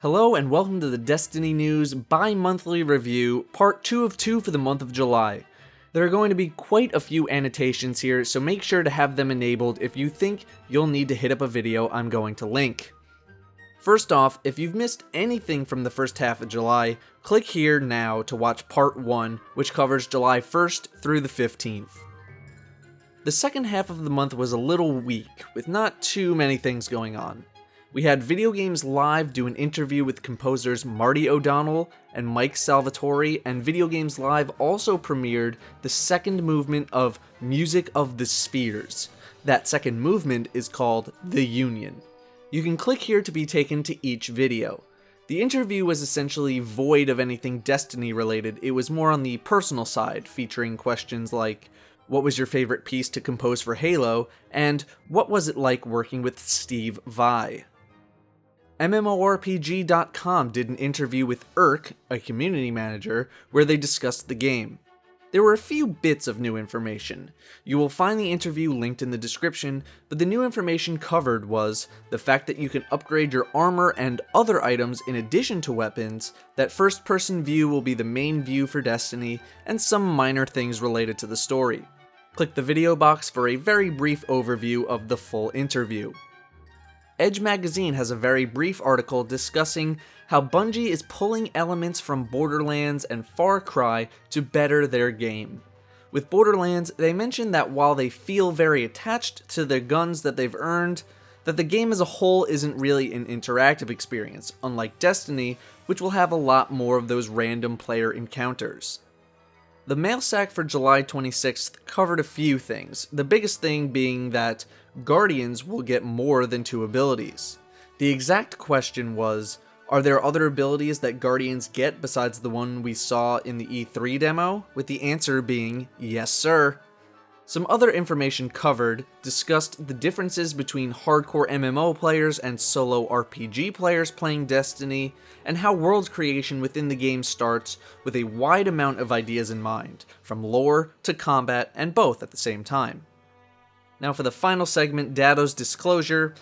Hello and welcome to the Destiny News bi-monthly review, part 2 of 2 for the month of July. There are going to be quite a few annotations here, so make sure to have them enabled if you think you'll need to hit up a video I'm going to link. First off, if you've missed anything from the first half of July, click here now to watch part 1, which covers July 1st through the 15th. The second half of the month was a little weak, with not too many things going on. We had Video Games Live do an interview with composers Marty O'Donnell and Mike Salvatore, and Video Games Live also premiered the second movement of Music of the Spheres. That second movement is called The Union. You can click here to be taken to each video. The interview was essentially void of anything Destiny related. It was more on the personal side, featuring questions like, what was your favorite piece to compose for Halo, and what was it like working with Steve Vai? MMORPG.com did an interview with Irk, a community manager, where they discussed the game. There were a few bits of new information. You will find the interview linked in the description, but the new information covered was the fact that you can upgrade your armor and other items in addition to weapons, that first-person view will be the main view for Destiny, and some minor things related to the story. Click the video box for a very brief overview of the full interview. Edge magazine has a very brief article discussing how Bungie is pulling elements from Borderlands and Far Cry to better their game. With Borderlands, they mention that while they feel very attached to the guns that they've earned, that the game as a whole isn't really an interactive experience, unlike Destiny, which will have a lot more of those random player encounters. The mail sack for July 26th covered a few things, the biggest thing being that Guardians will get more than 2 abilities. The exact question was, are there other abilities that Guardians get besides the one we saw in the E3 demo? With the answer being, yes sir. Some other information covered discussed the differences between hardcore MMO players and solo RPG players playing Destiny, and how world creation within the game starts with a wide amount of ideas in mind, from lore to combat, and both at the same time. Now for the final segment, Datto's disclosure,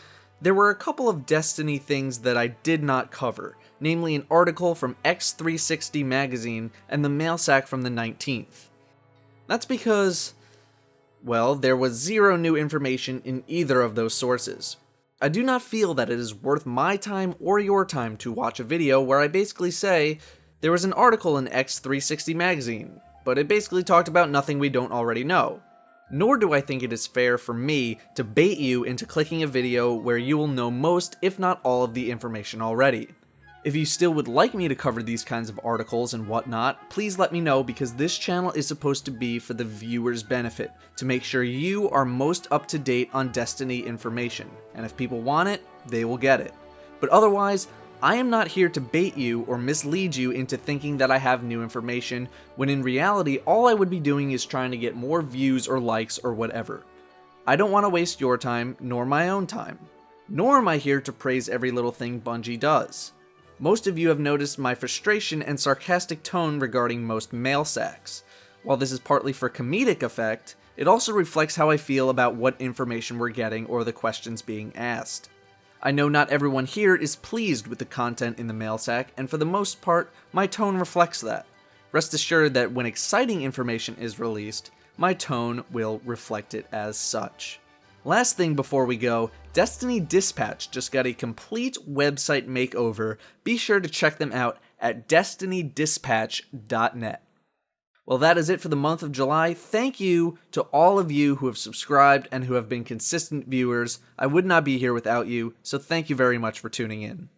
there were a couple of Destiny things that I did not cover, namely an article from X360 magazine and the mail sack from the 19th. That's because, well, there was zero new information in either of those sources. I do not feel that it is worth my time or your time to watch a video where I basically say, there was an article in X360 magazine, but it basically talked about nothing we don't already know. Nor do I think it is fair for me to bait you into clicking a video where you will know most, if not all, of the information already. If you still would like me to cover these kinds of articles and whatnot, please let me know, because this channel is supposed to be for the viewer's benefit, to make sure you are most up to date on Destiny information, and if people want it, they will get it. But otherwise, I am not here to bait you or mislead you into thinking that I have new information, when in reality all I would be doing is trying to get more views or likes or whatever. I don't want to waste your time, nor my own time. Nor am I here to praise every little thing Bungie does. Most of you have noticed my frustration and sarcastic tone regarding most mail sacks. While this is partly for comedic effect, it also reflects how I feel about what information we're getting or the questions being asked. I know not everyone here is pleased with the content in the mail sack, and for the most part, my tone reflects that. Rest assured that when exciting information is released, my tone will reflect it as such. Last thing before we go, Destiny Dispatch just got a complete website makeover. Be sure to check them out at destinydispatch.net. Well, that is it for the month of July. Thank you to all of you who have subscribed and who have been consistent viewers. I would not be here without you, so thank you very much for tuning in.